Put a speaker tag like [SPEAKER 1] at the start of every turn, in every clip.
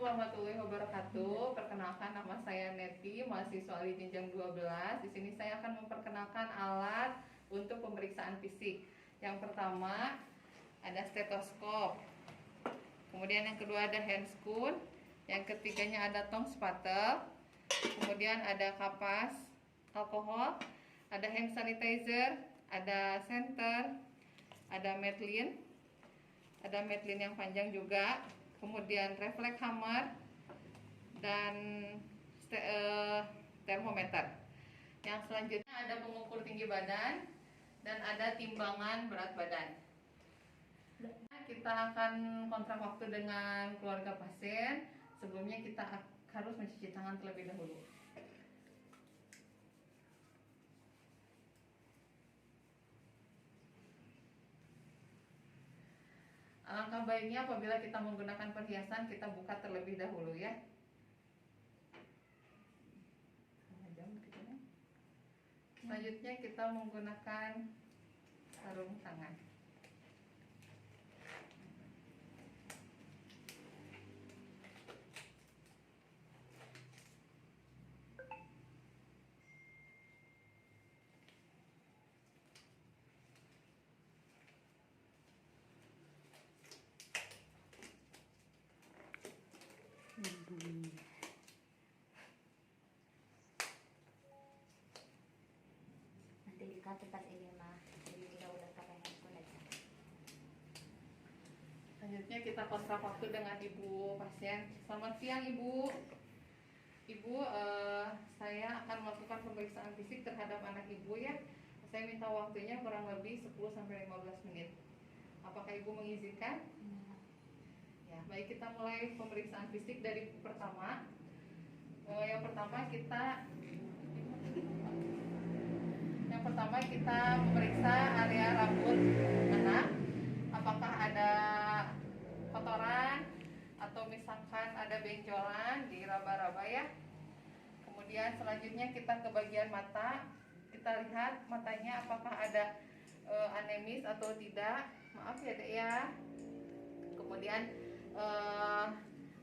[SPEAKER 1] warahmatullahi wabarakatuh. Perkenalkan, nama saya Neti, mahasiswa di jenjang 12. Di sini saya akan memperkenalkan alat untuk pemeriksaan fisik. Yang pertama ada stetoskop. Kemudian yang kedua ada handscoon. Yang ketiganya ada tong spatel. Kemudian ada kapas alkohol, ada hand sanitizer, ada senter, ada Medline yang panjang juga. Kemudian refleks hammer dan termometer. Yang selanjutnya ada pengukur tinggi badan dan ada timbangan berat badan. Kita akan kontrak waktu dengan keluarga pasien. Sebelumnya kita harus mencuci tangan terlebih dahulu. Alangkah baiknya apabila kita menggunakan perhiasan, kita buka terlebih dahulu ya. Selanjutnya kita menggunakan sarung tangan.
[SPEAKER 2] Nanti dikasih pas ini mah, jadi kita udah pakai handphone aja.
[SPEAKER 1] Selanjutnya kita kontrak waktu dengan ibu pasien. Selamat siang ibu. Ibu, saya akan melakukan pemeriksaan fisik terhadap anak ibu ya. Saya minta waktunya kurang lebih 10-15 menit. Apakah ibu mengizinkan? Ya, baik, kita mulai pemeriksaan fisik dari pertama. Yang pertama kita memeriksa area rambut anak. Apakah ada kotoran atau misalkan ada benjolan di raba-raba ya. Kemudian selanjutnya kita ke bagian mata. Kita lihat matanya apakah ada anemis atau tidak. Maaf ya Dek ya. Kemudian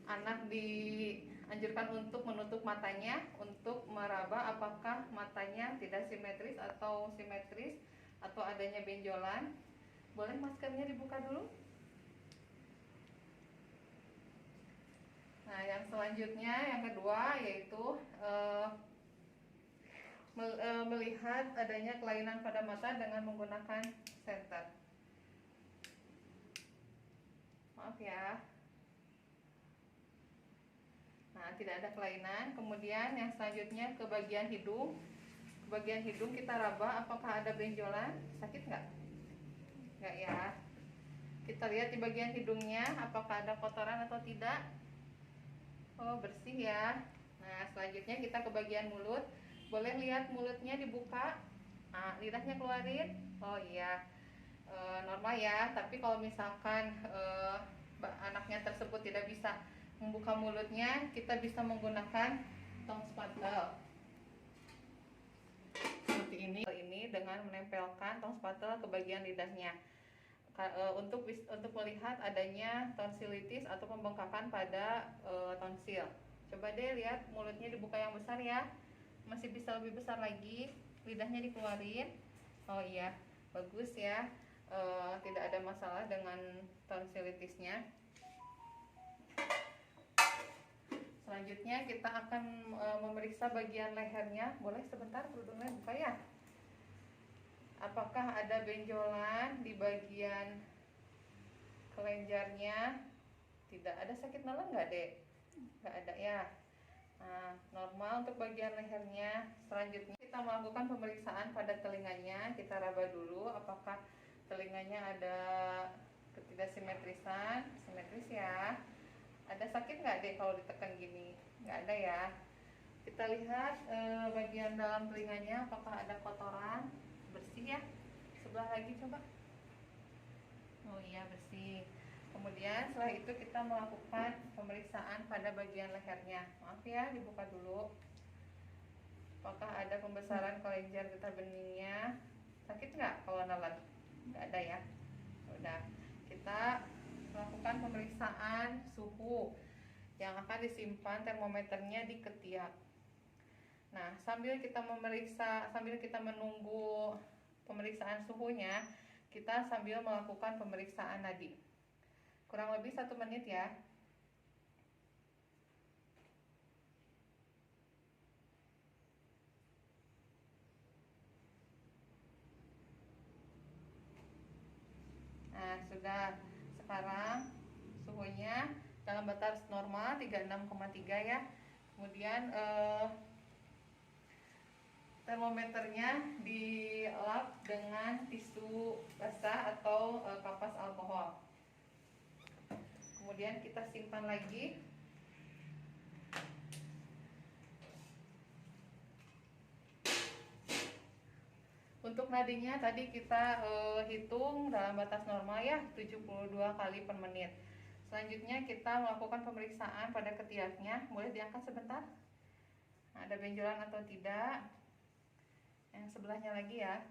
[SPEAKER 1] anak dianjurkan untuk menutup matanya untuk meraba apakah matanya tidak simetris atau simetris atau adanya benjolan. Boleh maskernya dibuka dulu. Nah, yang selanjutnya yang kedua yaitu melihat adanya kelainan pada mata dengan menggunakan senter. Maaf ya. Nah, tidak ada kelainan. Kemudian yang selanjutnya ke bagian hidung. Ke bagian hidung kita raba apakah ada benjolan. Sakit nggak? Nggak ya. Kita lihat di bagian hidungnya apakah ada kotoran atau tidak. Oh, bersih ya. Nah, selanjutnya kita ke bagian mulut. Boleh lihat mulutnya dibuka. Nah, lidahnya keluarin. Oh iya, normal ya. Tapi kalau misalkan anaknya tersebut tidak bisa membuka mulutnya, kita bisa menggunakan tong spatel seperti ini dengan menempelkan tong spatel ke bagian lidahnya untuk melihat adanya tonsilitis atau pembengkakan pada tonsil. Coba deh lihat mulutnya dibuka yang besar ya, masih bisa lebih besar lagi, lidahnya dikeluarin. Oh iya, bagus ya, tidak ada masalah dengan tonsilitisnya. Selanjutnya kita akan memeriksa bagian lehernya. Boleh sebentar kerudungnya buka ya. Apakah ada benjolan di bagian kelenjarnya? Tidak ada. Sakit malam nggak Dek? Nggak ada ya. Nah, normal untuk bagian lehernya. Selanjutnya kita melakukan pemeriksaan pada telinganya. Kita raba dulu apakah telinganya ada ketidaksimetrisan. Simetris ya. Ada sakit nggak Dek kalau ditekan gini? Nggak ada ya. Kita lihat bagian dalam telinganya apakah ada kotoran. Bersih ya. Sebelah lagi coba. Oh iya, bersih. Kemudian setelah itu kita melakukan pemeriksaan pada bagian lehernya. Maaf ya, dibuka dulu. Apakah ada pembesaran kelenjar getah beningnya? Sakit nggak kalau nelan? Nggak ada ya. Udah. Kita melakukan pemeriksaan suhu. yang akan disimpan termometernya di ketiak. Nah, sambil kita menunggu pemeriksaan suhunya, kita sambil melakukan pemeriksaan nadi. Kurang lebih 1 menit ya. Nah, sudah. Sekarang suhunya dalam batas normal 36,3 ya. Kemudian termometernya dilap dengan tisu basah atau kapas alkohol. Kemudian kita simpan lagi. Untuk nadinya tadi kita hitung dalam batas normal ya, 72 kali per menit. Selanjutnya kita melakukan pemeriksaan pada ketiaknya. Boleh diangkat sebentar? Nah, ada benjolan atau tidak? Yang sebelahnya lagi ya.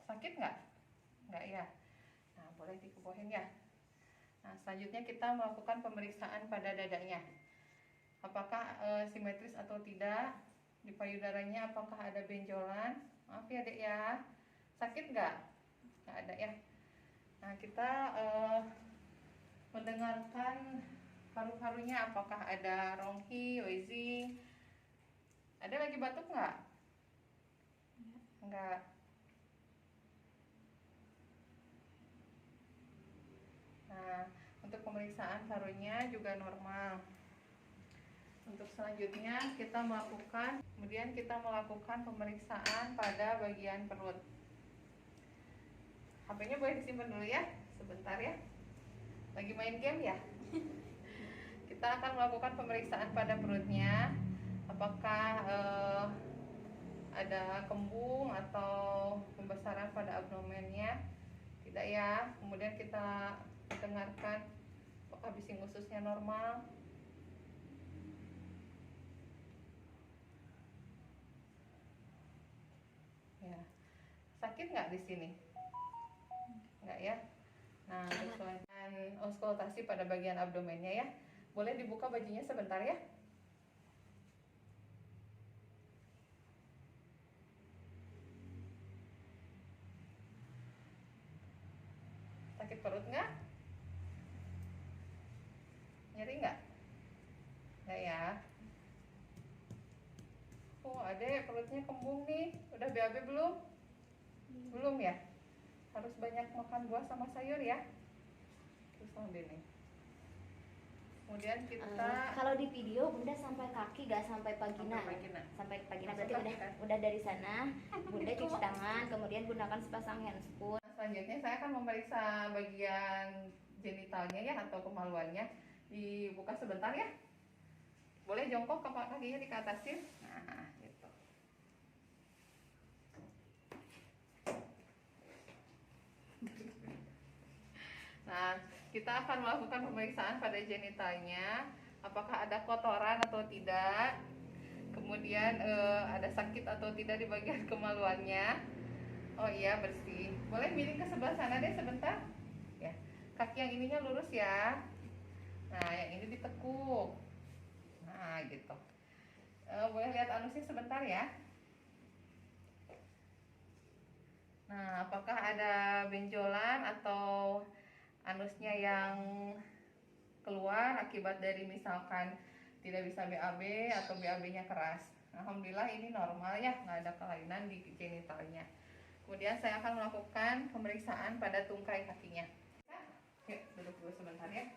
[SPEAKER 1] Sakit nggak? Nggak ya? Nah, boleh dikebohin ya. Nah, selanjutnya kita melakukan pemeriksaan pada dadanya. Apakah simetris atau tidak? Di payudaranya apakah ada benjolan? Maaf ya dek ya. Sakit nggak? Nggak ada ya. Nah, kita mendengarkan paru-parunya apakah ada ronghi, wheezing. Ada lagi batuk nggak? Nggak. Nah, untuk pemeriksaan parunya juga normal. Untuk selanjutnya kemudian kita melakukan pemeriksaan pada bagian perut. HP-nya boleh disimpan dulu ya, sebentar ya. Lagi main game ya. Kita akan melakukan pemeriksaan pada perutnya. Apakah ada kembung atau pembesaran pada abdomennya? Tidak ya. Kemudian kita dengarkan apakah bising ususnya normal. Ya. Sakit nggak di sini? Nggak ya. Nah, selanjutnya auskultasi pada bagian abdomennya ya. Boleh dibuka bajunya sebentar ya. Sakit perut nggak? Nyeri nggak? Nggak ya. Oh, adek perutnya kembung nih. Udah BAB belum? Belum ya? Harus banyak makan buah sama sayur ya. Terus sambil nih. Kemudian kita
[SPEAKER 2] kalau di video Bunda sampai kaki, gak sampai pagina. Sampai pagina berarti udah dari sana. Bunda cuci tangan, kemudian gunakan sepasang handscoon.
[SPEAKER 1] Selanjutnya saya akan memeriksa bagian genitalnya ya atau kemaluannya. Dibuka sebentar ya. Boleh jongkok, kakinya dikatasin. Nah, gitu. Nah, kita akan melakukan pemeriksaan pada genitalnya. Apakah ada kotoran atau tidak? Kemudian ada sakit atau tidak di bagian kemaluannya? Oh iya, bersih. Boleh miring ke sebelah sana deh sebentar. Ya, kaki yang ininya lurus ya. Nah, yang ini ditekuk. Nah, gitu. Boleh lihat anusnya sebentar ya. Nah, apakah ada benjolan atau anusnya yang keluar akibat dari misalkan tidak bisa BAB atau BAB-nya keras? Alhamdulillah ini normal ya, nggak ada kelainan di genitalnya. Kemudian saya akan melakukan pemeriksaan pada tungkai kakinya. Yuk, duduk dulu sebentar ya.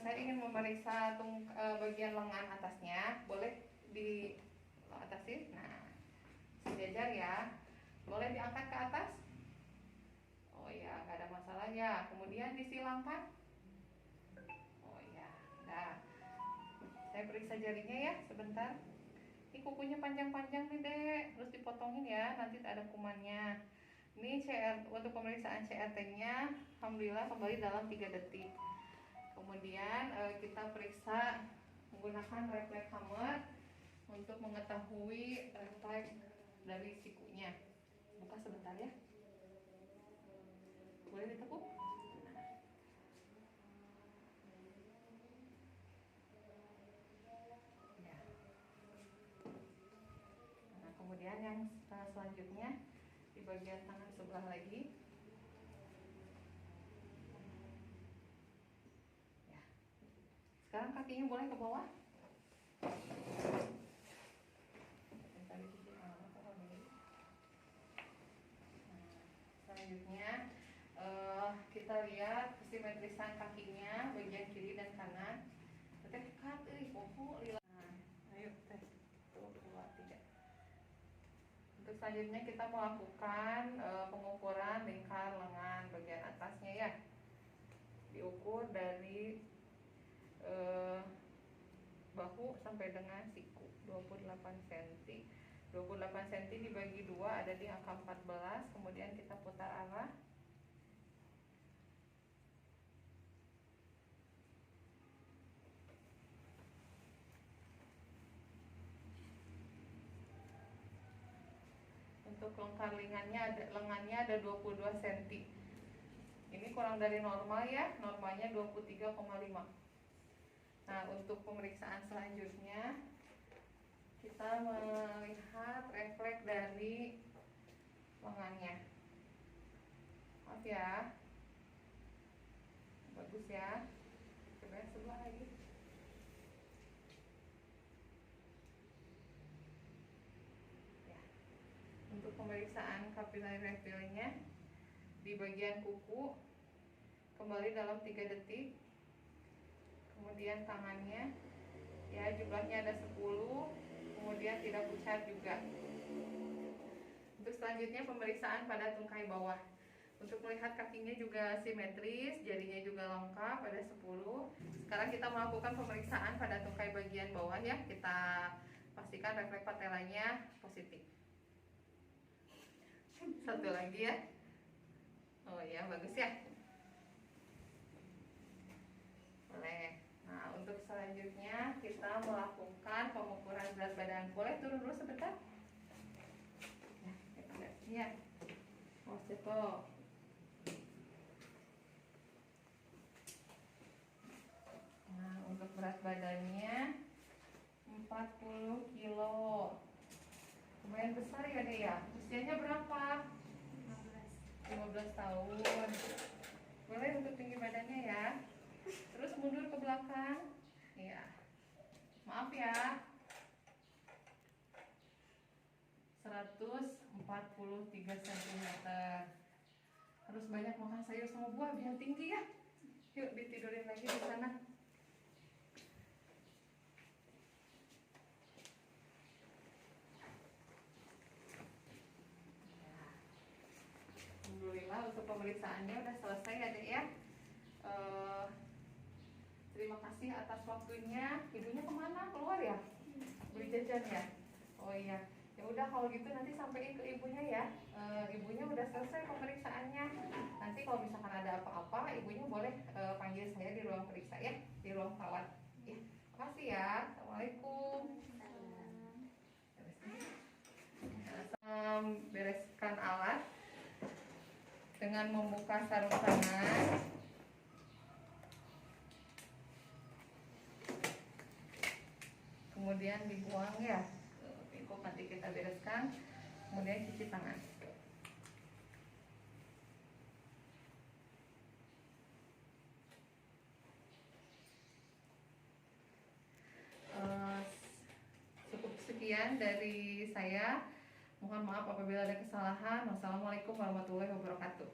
[SPEAKER 1] Saya ingin memeriksa bagian lengan atasnya. Boleh di atasin? Nah, sejajar ya. Boleh diangkat ke atas? Oh ya, nggak ada masalah ya. Kemudian disilangkan? Oh ya, nah. Saya periksa jarinya ya, sebentar. Ini kukunya panjang-panjang nih dek, terus dipotongin ya, nanti ada kumannya. Ini untuk pemeriksaan CRT-nya, alhamdulillah kembali dalam 3 detik. Kemudian kita periksa menggunakan refleks hammer untuk mengetahui refleks dari sikunya. Buka sebentar ya. Boleh ditekuk? Sekarang kakinya boleh ke bawah. Selanjutnya kita lihat simetrisan kakinya bagian kiri dan kanan. Teh kat poho lila. Ayo teh. 1 2 3. Untuk selanjutnya kita melakukan pengukuran lingkar lengan bagian atasnya ya. Diukur dari bahu sampai dengan siku 28 cm. 28 cm dibagi 2 ada di angka 14. Kemudian kita putar arah. Untuk lingkar lengannya ada 22 cm. Ini kurang dari normal ya, normalnya 23,5. Nah, untuk pemeriksaan selanjutnya kita melihat refleks dari lengannya. Maaf ya. Bagus ya. Coba yang sebelah lagi. Ya. Untuk pemeriksaan capillary refillnya di bagian kuku kembali dalam 3 detik. Kemudian tangannya ya jumlahnya ada 10, kemudian tidak pucat juga. Untuk selanjutnya pemeriksaan pada tungkai bawah. Untuk melihat kakinya juga simetris, jarinya juga lengkap, ada 10. Sekarang kita melakukan pemeriksaan pada tungkai bagian bawah ya. Kita pastikan refleks patelanya positif. Satu lagi ya. Oh ya, bagus ya. Boleh. Nah, untuk selanjutnya kita melakukan pengukuran berat badan. Boleh turun dulu sebentar? Ya, kita lihat sini ya. Oh, cepo. Nah, untuk berat badannya 40 kilo. Lumayan besar ya deh ya. Usianya berapa? 15 tahun. Boleh untuk tinggi badannya ya. Terus mundur ke belakang. Iya. Maaf ya. 143 cm. Harus banyak makan sayur sama buah biar tinggi ya. Yuk ditidurin lagi di sana. Alhamdulillah untuk pemeriksaannya udah selesai ya dek ya. Terima kasih atas waktunya. Ibunya kemana? Keluar ya? Beli jajan ya? Oh iya. Ya udah kalau gitu nanti sampaikan ke ibunya ya. Ibunya udah selesai pemeriksaannya. Nanti kalau misalkan ada apa-apa, ibunya boleh panggil saya di ruang periksa ya, di ruang perawat. Ya, makasih ya. Assalamualaikum. Bereskan alat dengan membuka sarung tangan. Kemudian dibuang ya, cukup nanti kita bereskan. Kemudian cuci tangan. Cukup sekian dari saya. Mohon maaf apabila ada kesalahan. Wassalamualaikum warahmatullahi wabarakatuh.